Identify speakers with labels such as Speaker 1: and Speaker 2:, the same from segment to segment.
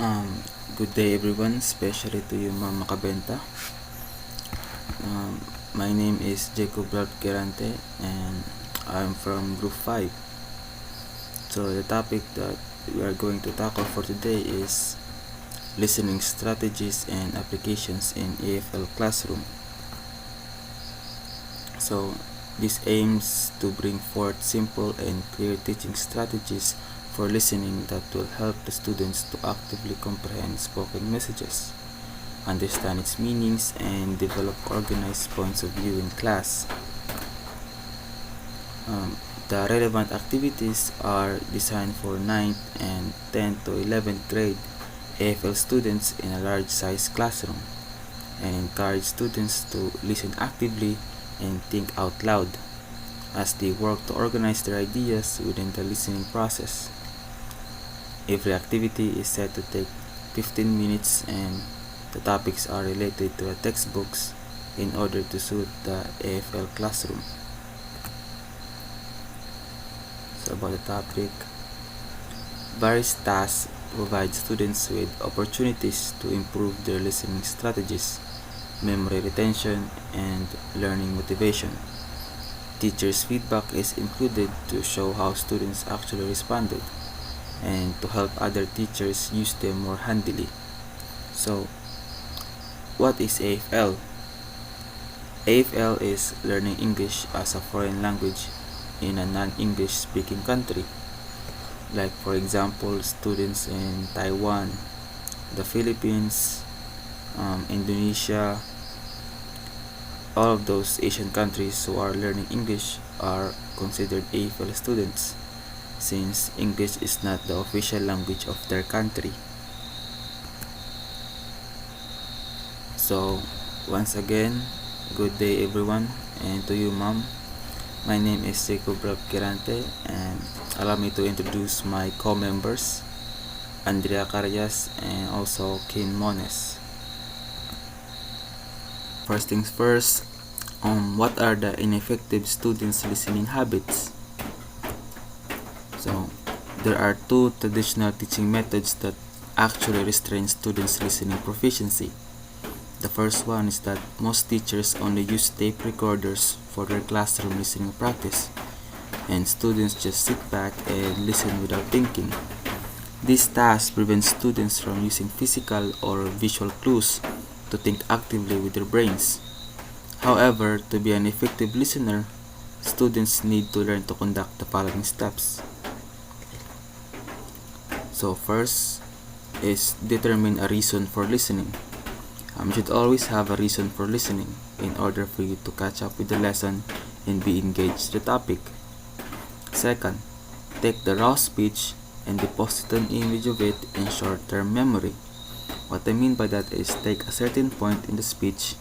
Speaker 1: Um, Good day everyone, especially to you Ma'am Makabenta. My name is Jacob Gerante and I'm from Group 5. So the topic that we are going to tackle for today is listening strategies and applications in EFL classroom. So this aims to bring forth simple and clear teaching strategies for listening that will help the students to actively comprehend spoken messages, understand its meanings, and develop organized points of view in class. The relevant activities are designed for 9th and 10th to 11th grade AFL students in a large size classroom and encourage students to listen actively and think out loud as they work to organize their ideas within the listening process. Every activity is set to take 15 minutes and the topics are related to the textbooks in order to suit the AFL classroom. So about the topic, various tasks provide students with opportunities to improve their listening strategies, memory retention, and learning motivation. Teachers' feedback is included to show how students actually responded and to help other teachers use them more handily. So, what is AFL? AFL is learning English as a foreign language in a non-English speaking country. Like for example, students in Taiwan, the Philippines, Indonesia, all of those Asian countries who are learning English are considered AFL students since English is not the official language of their country. So, once again, good day everyone, and to you ma'am. My name is Jacob Kirante, and allow me to introduce my co-members, Andrea Carias and also Kin Mones. First things first, what are the ineffective students' listening habits? So, there are two traditional teaching methods that actually restrain students' listening proficiency. The first one is that most teachers only use tape recorders for their classroom listening practice, and students just sit back and listen without thinking. This task prevents students from using physical or visual clues to think actively with their brains. However, to be an effective listener, students need to learn to conduct the following steps. So first is determine a reason for listening. You should always have a reason for listening in order for you to catch up with the lesson and be engaged with the topic. Second, take the raw speech and deposit an image of it in short-term memory. What I mean by that is take a certain point in the speech,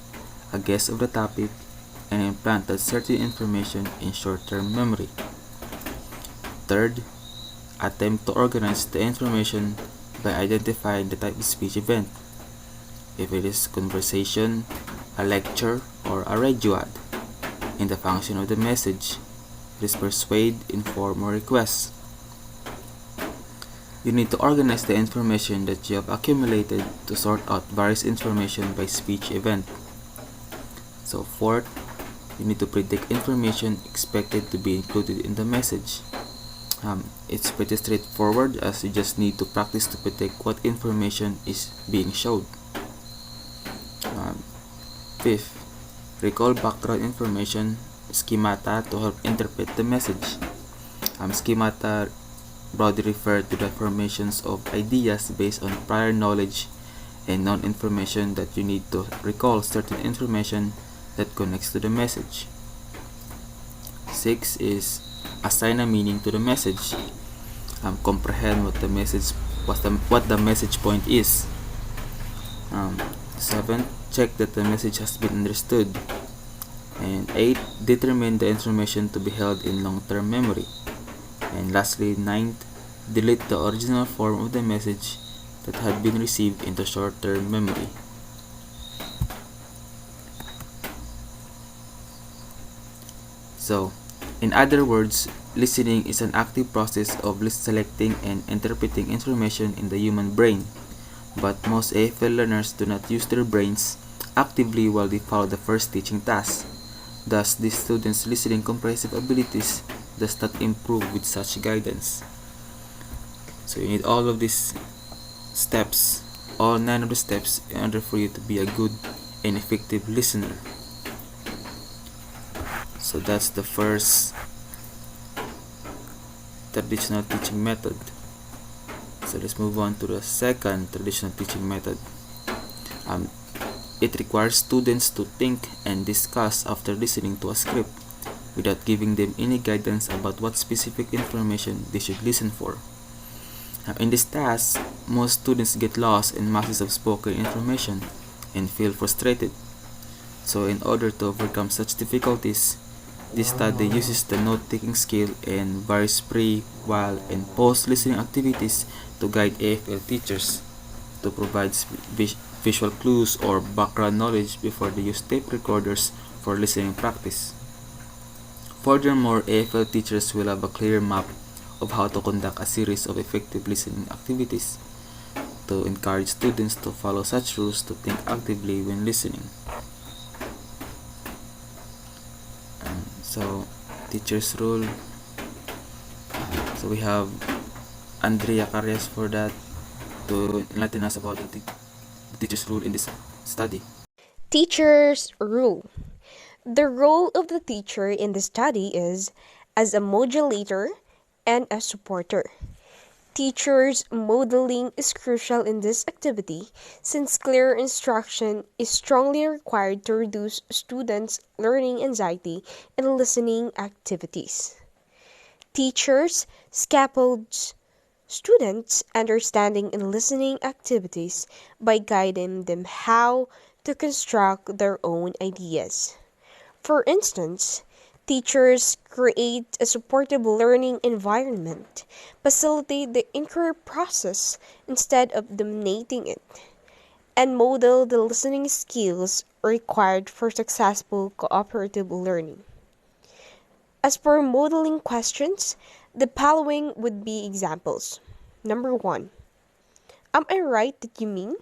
Speaker 1: a guess of the topic, and implant that certain information in short-term memory. Third, attempt to organize the information by identifying the type of speech event. If it is conversation, a lecture, or a rejuad. In the function of the message, it is persuade, inform, or request. You need to organize the information that you have accumulated to sort out various information by speech event. So fourth, you need to predict information expected to be included in the message. It's pretty straightforward as you just need to practice to predict what information is being showed. Fifth, recall background information, schemata to help interpret the message. Schemata broadly refer to the formations of ideas based on prior knowledge and known information that you need to recall certain information that connects to the message. 6 is assign a meaning to the message. Comprehend what the message point is. 7, check that the message has been understood. And 8, determine the information to be held in long-term memory. And lastly, 9th, delete the original form of the message that had been received into short-term memory. So, in other words, listening is an active process of selecting and interpreting information in the human brain. But most AFL learners do not use their brains actively while they follow the first teaching task. Thus, these students' listening comprehensive abilities does not improve with such guidance. So you need all of these steps, all 9 of the steps, in order for you to be a good and effective listener. So that's the first traditional teaching method. So let's move on to the second traditional teaching method. Um, it requires students to think and discuss after listening to a script without giving them any guidance about what specific information they should listen for. In this task, most students get lost in masses of spoken information and feel frustrated. So, in order to overcome such difficulties, this study uses the note-taking skill and various pre, while, and post-listening activities to guide AFL teachers to provide visual clues or background knowledge before they use tape recorders for listening practice. Furthermore, AFL teachers will have a clear map of how to conduct a series of effective listening activities to encourage students to follow such rules to think actively when listening. So, teacher's rule. So we have Andrea Carrias for that to enlighten us about the teacher's role in this study.
Speaker 2: Teacher's role. The role of the teacher in the study is as a modulator and a supporter. Teachers' modeling is crucial in this activity since clear instruction is strongly required to reduce students' learning anxiety and listening activities. Teachers scaffolds students' understanding and listening activities by guiding them how to construct their own ideas. For instance, teachers create a supportive learning environment, facilitate the inquiry process instead of dominating it, and model the listening skills required for successful cooperative learning. As for modeling questions, the following would be examples. Number 1. Am I right that you mean?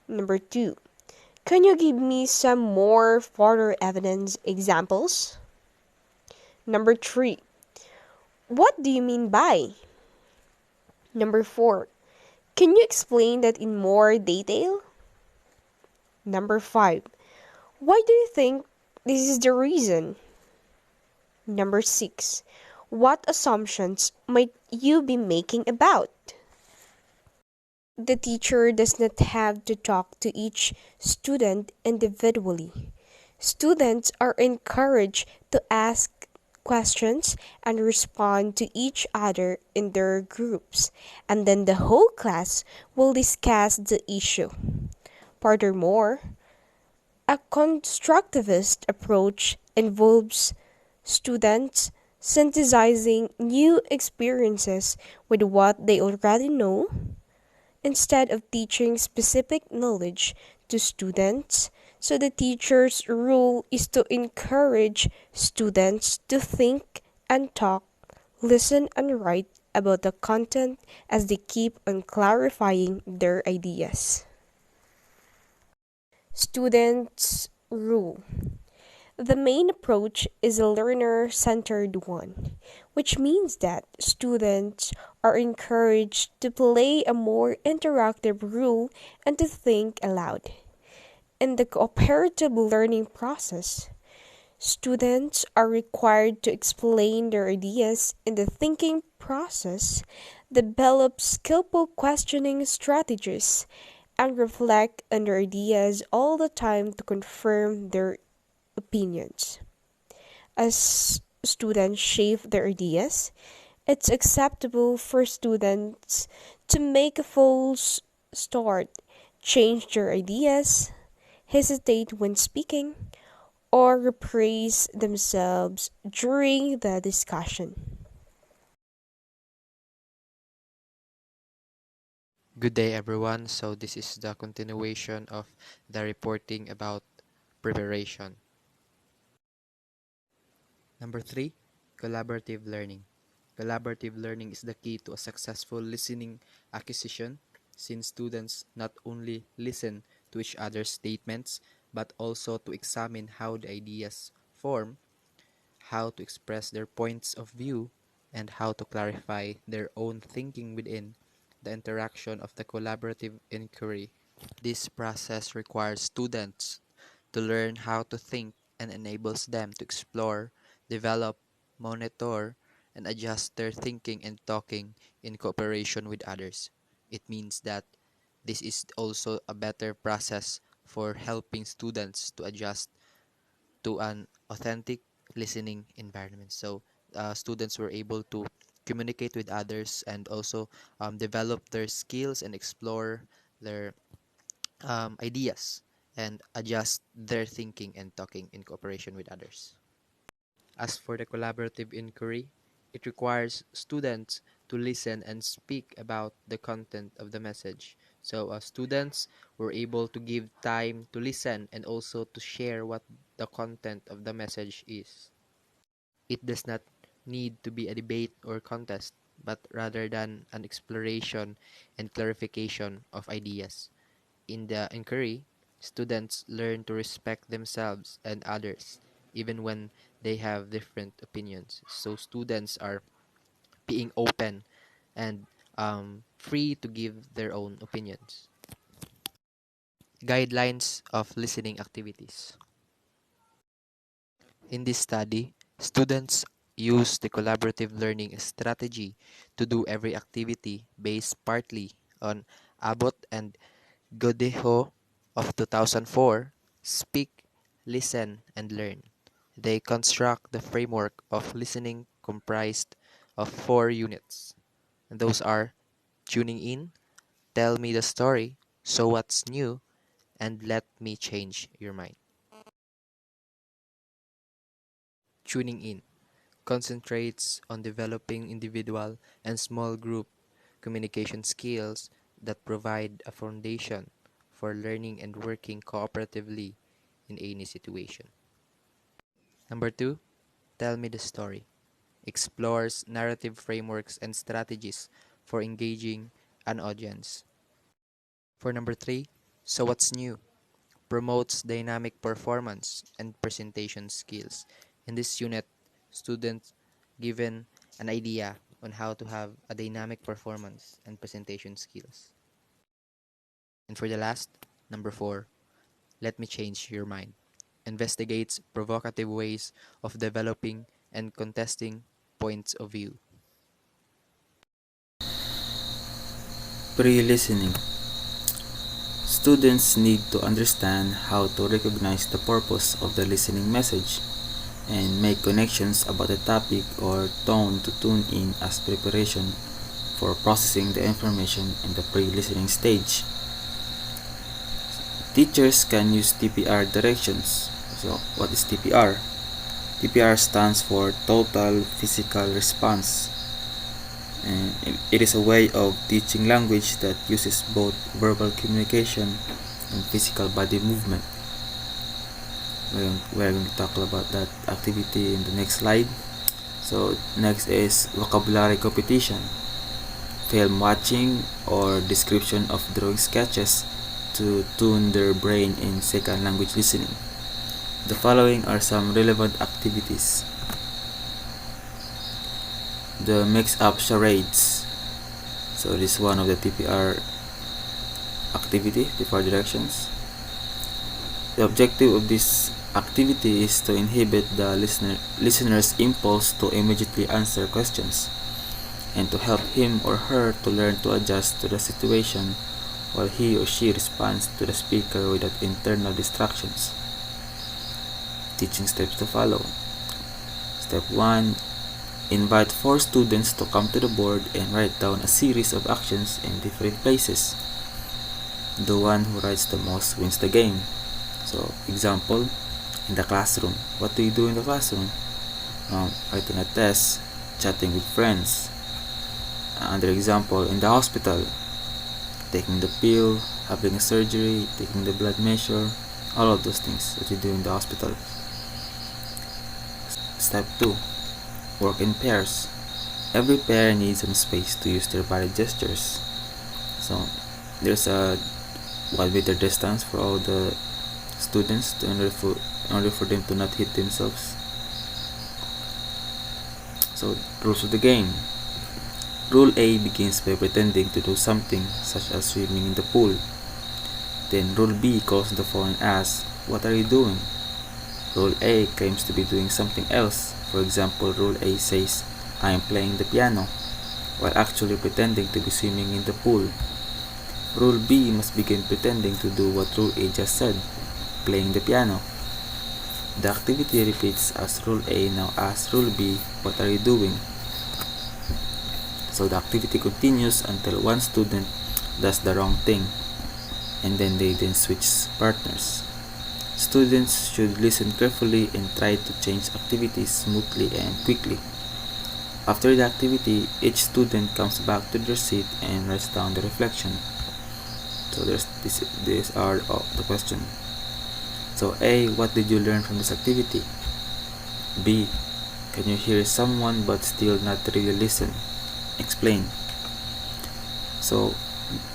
Speaker 2: Number 2. Can you give me some more further evidence examples? Number 3. What do you mean by? Number 4. Can you explain that in more detail? Number 5. Why do you think this is the reason? Number 6. What assumptions might you be making about? The teacher does not have to talk to each student individually. Students are encouraged to ask questions and respond to each other in their groups, and then the whole class will discuss the issue. Furthermore, a constructivist approach involves students synthesizing new experiences with what they already know. Instead of teaching specific knowledge to students, so the teacher's role is to encourage students to think and talk, listen and write about the content as they keep on clarifying their ideas. Students' role. The main approach is a learner-centered one, which means that students are encouraged to play a more interactive role and to think aloud. In the cooperative learning process, students are required to explain their ideas in the thinking process, develop skillful questioning strategies, and reflect on their ideas all the time to confirm their opinions. As students shape their ideas, it's acceptable for students to make a false start, change their ideas, hesitate when speaking, or rephrase themselves during the discussion.
Speaker 3: Good day, everyone. So, this is the continuation of the reporting about preparation. Number 3, collaborative learning. Collaborative learning is the key to a successful listening acquisition. since students not only listen to each other's statements but also to examine how the ideas form, how to express their points of view, and how to clarify their own thinking within the interaction of the collaborative inquiry. This process requires students to learn how to think and enables them to explore, develop, monitor, and adjust their thinking and talking in cooperation with others. It means that this is also a better process for helping students to adjust to an authentic listening environment. So, students were able to communicate with others and also develop their skills and explore their ideas and adjust their thinking and talking in cooperation with others. As for the collaborative inquiry, it requires students to listen and speak about the content of the message. So, students were able to give time to listen and also to share what the content of the message is. It does not need to be a debate or contest, but rather than an exploration and clarification of ideas. In the inquiry, students learn to respect themselves and others, even when they have different opinions. So students are being open and free to give their own opinions. Guidelines of listening activities. In this study, students use the collaborative learning strategy to do every activity based partly on Abbott and Godejo of 2004, Speak, Listen, and Learn. They construct the framework of listening comprised of 4 units. And those are tuning in, tell me the story, so what's new, and let me change your mind. Tuning in concentrates on developing individual and small group communication skills that provide a foundation for learning and working cooperatively in any situation. Number 2, tell me the story. Explores narrative frameworks and strategies for engaging an audience. For number 3, so what's new? Promotes dynamic performance and presentation skills. In this unit, students given an idea on how to have a dynamic performance and presentation skills. And for the last, number 4, let me change your mind. Investigates provocative ways of developing and contesting points of view.
Speaker 1: Pre-listening. Students need to understand how to recognize the purpose of the listening message and make connections about the topic or tone to tune in as preparation for processing the information in the pre-listening stage. Teachers can use TPR directions. So, what is TPR? TPR stands for Total Physical Response. And it is a way of teaching language that uses both verbal communication and physical body movement. We're going to talk about that activity in the next slide. So next is vocabulary competition, film watching or description of drawing sketches to tune their brain in second language listening. The following are some relevant activities. The mix-up charades. So this is one of the TPR activity, TPR directions. The objective of this activity is to inhibit the listener's impulse to immediately answer questions and to help him or her to learn to adjust to the situation while he or she responds to the speaker without internal distractions. Teaching steps to follow. Step 1. Invite 4 students to come to the board and write down a series of actions in different places. The one who writes the most wins the game. So, example, in the classroom. What do you do in the classroom? Writing a test, chatting with friends. Another example, in the hospital, taking the pill, having a surgery, taking the blood measure, all of those things that you do in the hospital. Step 2. Work in pairs. Every pair needs some space to use their body gestures. So, There's a 1 meter distance for all the students in order for them to not hit themselves. So, rules of the game. Rule A begins by pretending to do something, such as swimming in the pool. Then Rule B calls on the phone and asks, "What are you doing?" Rule A claims to be doing something else. For example, Rule A says, "I am playing the piano," while actually pretending to be swimming in the pool. Rule B must begin pretending to do what Rule A just said, playing the piano. The activity repeats as Rule A now asks Rule B, "What are you doing?" So the activity continues until one student does the wrong thing, and then they switch partners. Students should listen carefully and try to change activities smoothly and quickly. After the activity, each student comes back to their seat and writes down the reflection. So these are the question. So A, what did you learn from this activity? B, can you hear someone but still not really listen? Explain. So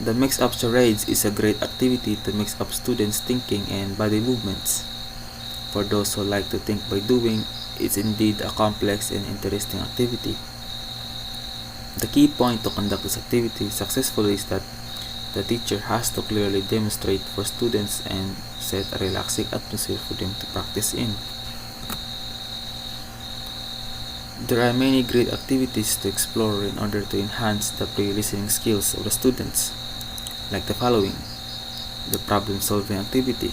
Speaker 1: the mix-up charades is a great activity to mix up students' thinking and body movements. For those who like to think by doing, it's indeed a complex and interesting activity. The key point to conduct this activity successfully is that the teacher has to clearly demonstrate for students and set a relaxing atmosphere for them to practice in. There are many great activities to explore in order to enhance the pre-listening skills of the students, like the following: the problem-solving activity,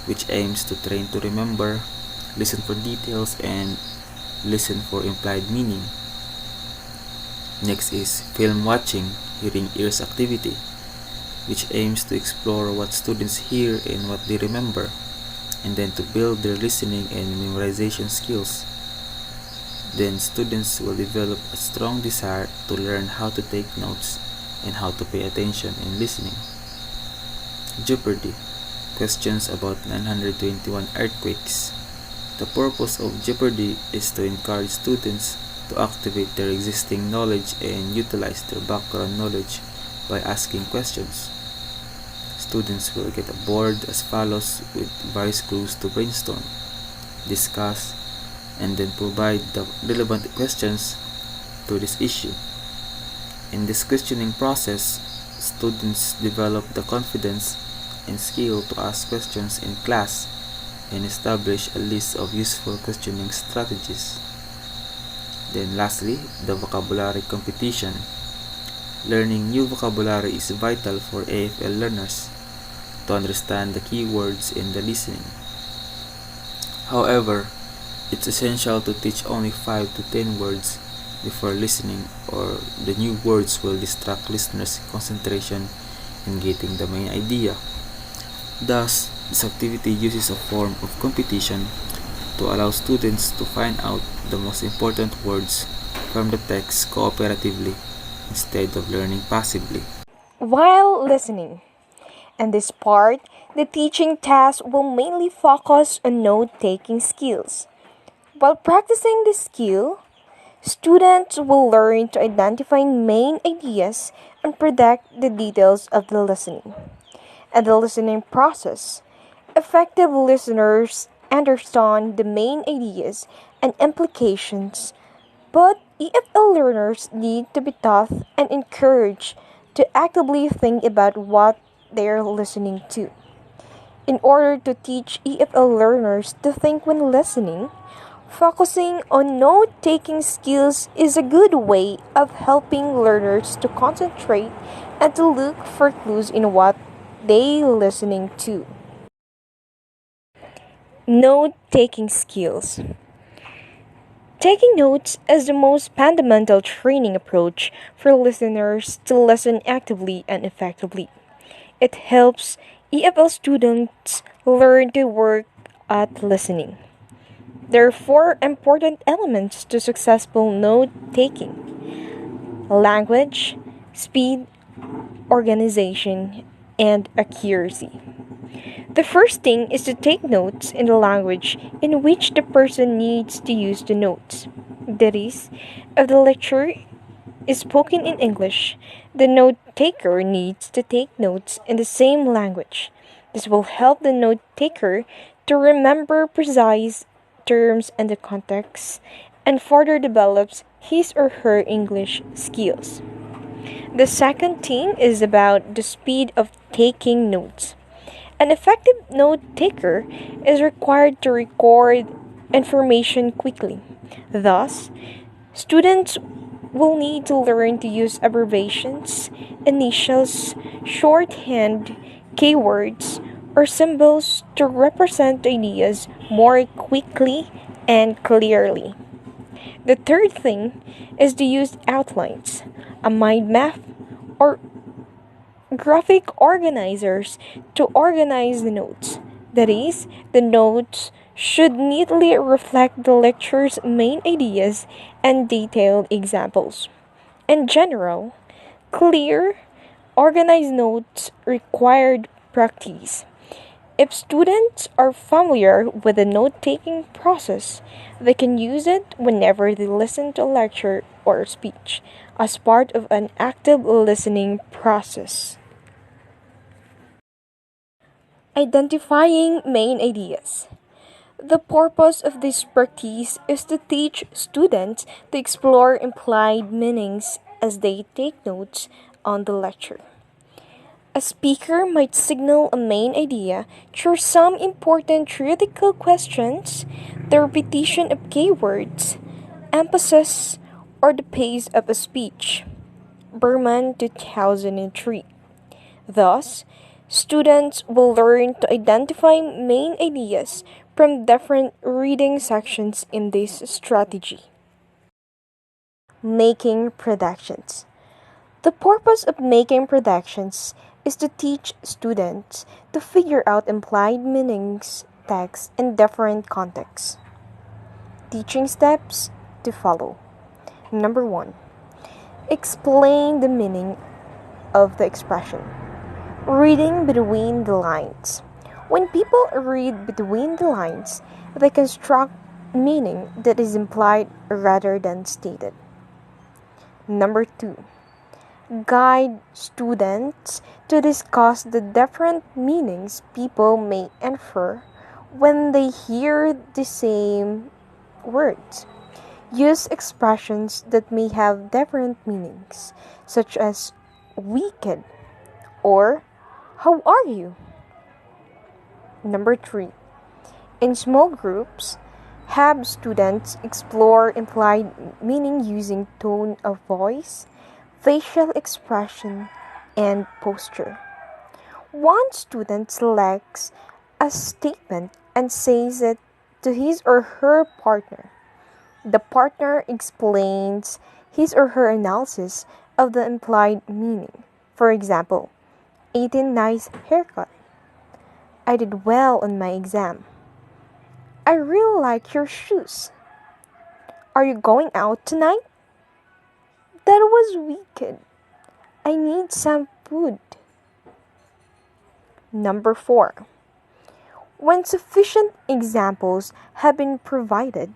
Speaker 1: which aims to train to remember, listen for details, and listen for implied meaning. Next is film watching, hearing ears activity, which aims to explore what students hear and what they remember, and then to build their listening and memorization skills. Then students will develop a strong desire to learn how to take notes and how to pay attention in listening. Jeopardy! Questions about 921 earthquakes. The purpose of Jeopardy is to encourage students to activate their existing knowledge and utilize their background knowledge by asking questions. Students will get a board as follows with various clues to brainstorm, discuss, and then provide the relevant questions to this issue. In this questioning process, students develop the confidence and skill to ask questions in class and establish a list of useful questioning strategies. Then lastly, the vocabulary competition. Learning new vocabulary is vital for EFL learners to understand the key words in the listening. However, it's essential to teach only 5 to 10 words before listening, or the new words will distract listeners' concentration in getting the main idea. Thus, this activity uses a form of competition to allow students to find out the most important words from the text cooperatively instead of learning passively.
Speaker 2: While listening, in this part, the teaching task will mainly focus on note taking skills. While practicing this skill, students will learn to identify main ideas and predict the details of the listening. And the listening process, effective listeners understand the main ideas and implications, but EFL learners need to be taught and encouraged to actively think about what they're listening to. In order to teach EFL learners to think when listening, focusing on note taking skills is a good way of helping learners to concentrate and to look for clues in what they listening to. Note taking skills. Taking notes is the most fundamental training approach for listeners to listen actively and effectively. It helps EFL students learn to work at listening. There are four important elements to successful note taking: language, speed, organization, and accuracy. The first thing is to take notes in the language in which the person needs to use the notes. That is, if the lecture is spoken in English, the note taker needs to take notes in the same language. This will help the note taker to remember precise terms and the context and further develops his or her English skills. The second thing is about the speed of taking notes. An effective note taker is required to record information quickly. Thus, students will need to learn to use abbreviations, initials, shorthand, keywords, or symbols to represent ideas more quickly and clearly. The third thing is to use outlines, a mind map, or graphic organizers to organize the notes. That is, the notes should neatly reflect the lecture's main ideas and detailed examples. In general, clear, organized notes required practice. If students are familiar with the note taking process, they can use it whenever they listen to a lecture or speech as part of an active listening process. Identifying main ideas. The purpose of this practice is to teach students to explore implied meanings as they take notes on the lecture. A speaker might signal a main idea through some important theoretical questions, the repetition of keywords, emphasis, or the pace of a speech. Berman 2003. Thus, students will learn to identify main ideas from different reading sections in this strategy. Making predictions. The purpose of making predictions is to teach students to figure out implied meanings text in different contexts. Teaching steps to follow. Number 1. Explain the meaning of the expression. Reading between the lines. When people read between the lines, they construct meaning that is implied rather than stated. Number 2. Guide students to discuss the different meanings people may infer when they hear the same words. Use expressions that may have different meanings, such as wicked or how are you? Number 3. In small groups, have students explore implied meaning using tone of voice, facial expression, and posture. One student selects a statement and says it to his or her partner. The partner explains his or her analysis of the implied meaning. For example, 18 nice haircut. I did well on my exam. I really like your shoes. Are you going out tonight? That was wicked. I need some food. Number 4. When sufficient examples have been provided,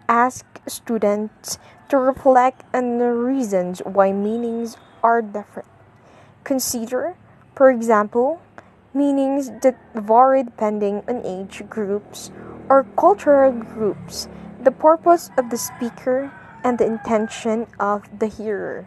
Speaker 2: ask students to reflect on the reasons why meanings are different. Consider, for example, meanings that vary depending on age groups or cultural groups, the purpose of the speaker, and the intention of the hearer.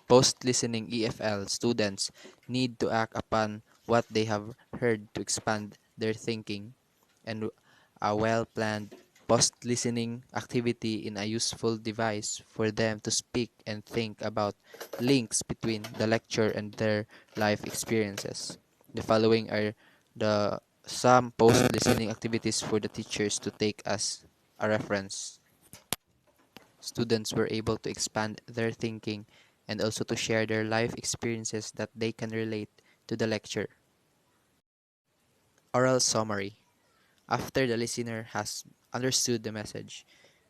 Speaker 3: Post-listening EFL students need to act upon what they have heard to expand their thinking, and a well-planned post-listening activity in a useful device for them to speak and think about links between the lecture and their life experiences. The following are the some post-listening activities for the teachers to take as a reference. Students were able to expand their thinking and also to share their life experiences that they can relate to the lecture. Oral summary. After the listener has understood the message,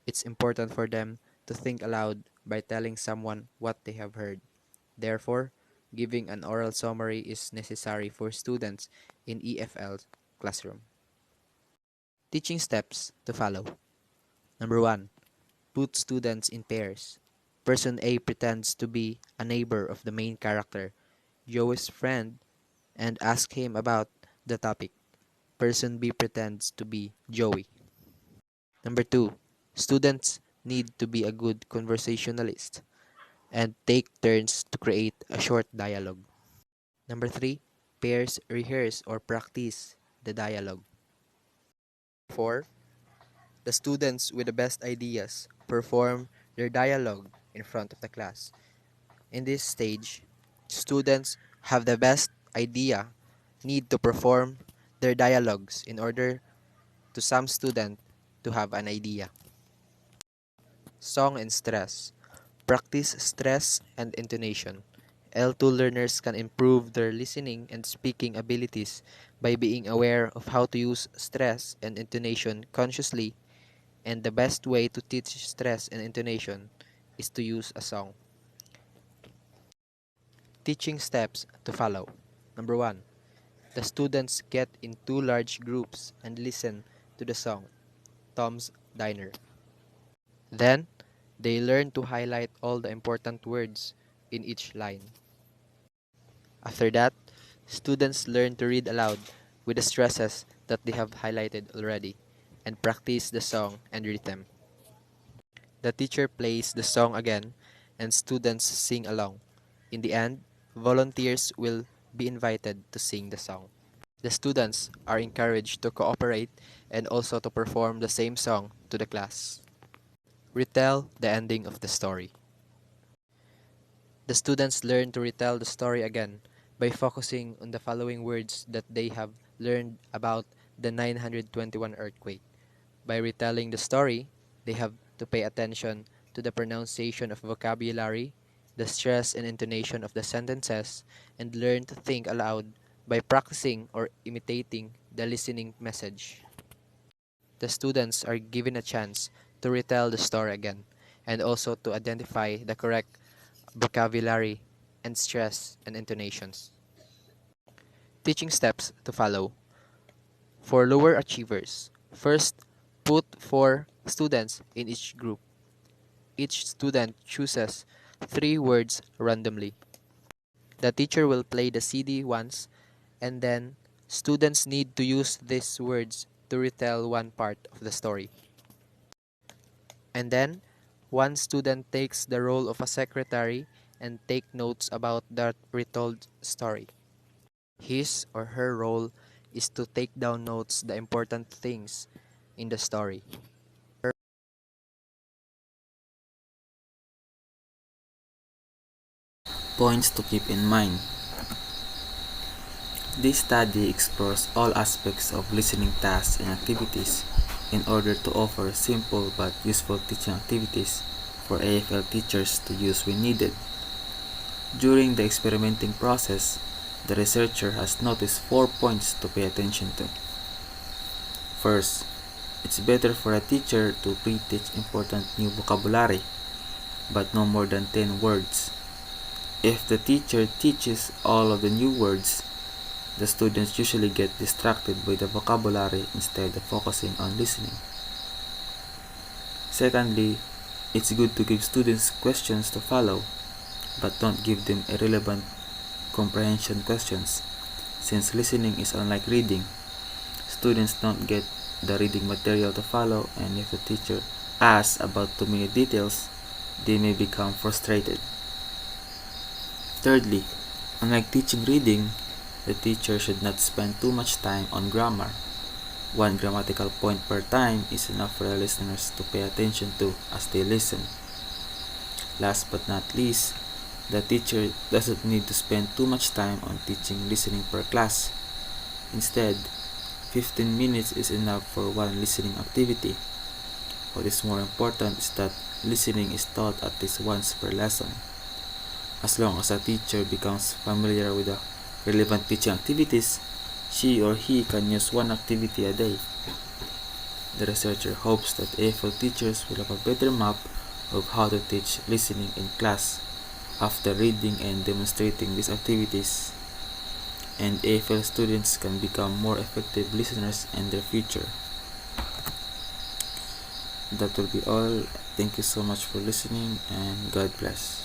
Speaker 3: it's important for them to think aloud by telling someone what they have heard. Therefore, Giving an oral summary is necessary for students in EFL classroom. Teaching steps to follow. Number 1. Put students in pairs. Person A pretends to be a neighbor of the main character, Joey's friend, and ask him about the topic. Person B pretends to be Joey. Number 2. Students need to be a good conversationalist and take turns to create a short dialogue. Number 3. Pairs rehearse or practice the dialogue. 4. The students with the best ideas perform their dialogue in front of the class. In this stage, students have the best idea need to perform their dialogues in order to some student to have an idea. Song and stress. Practice stress and intonation. L2 learners can improve their listening and speaking abilities by being aware of how to use stress and intonation consciously, and the best way to teach stress and intonation is to use a song. Teaching steps to follow. Number 1. The students get in two large groups and listen to the song, Tom's Diner. Then, they learn to highlight all the important words in each line. After that, students learn to read aloud with the stresses that they have highlighted already and practice the song and rhythm. The teacher plays the song again and students sing along. In the end, volunteers will be invited to sing the song. The students are encouraged to cooperate and also to perform the same song to the class. Retell the ending of the story. The students learn to retell the story again by focusing on the following words that they have learned about the 921 earthquake. By retelling the story, they have to pay attention to the pronunciation of vocabulary, the stress and intonation of the sentences, and learn to think aloud by practicing or imitating the listening message. The students are given a chance to retell the story again and also to identify the correct vocabulary and stress and intonations. Teaching steps to follow. For lower achievers, first, put 4 students in each group. Each student chooses 3 words randomly. The teacher will play the CD once, and then students need to use these words to retell one part of the story. And then, one student takes the role of a secretary and take notes about that retold story. His or her role is to take down notes the important things in the story.
Speaker 1: Points to keep in mind. This study explores all aspects of listening tasks and activities in order to offer simple but useful teaching activities for AFL teachers to use when needed. During the experimenting process, the researcher has noticed 4 points to pay attention to. First, it's better for a teacher to pre-teach important new vocabulary, but no more than 10 words. If the teacher teaches all of the new words, the students usually get distracted by the vocabulary instead of focusing on listening. Secondly, it's good to give students questions to follow, but don't give them irrelevant comprehension questions, since listening is unlike reading. Students don't get the reading material to follow, and if the teacher asks about too many details, they may become frustrated. Thirdly, unlike teaching reading, the teacher should not spend too much time on grammar. One grammatical point per time is enough for the listeners to pay attention to as they listen. Last but not least, the teacher doesn't need to spend too much time on teaching listening per class. Instead, 15 minutes is enough for one listening activity. What is more important is that listening is taught at least once per lesson. As long as a teacher becomes familiar with the relevant teaching activities, she or he can use one activity a day. The researcher hopes that AFL teachers will have a better map of how to teach listening in class after reading and demonstrating these activities, and EFL students can become more effective listeners in their future. That will be all. Thank you so much for listening, and God bless.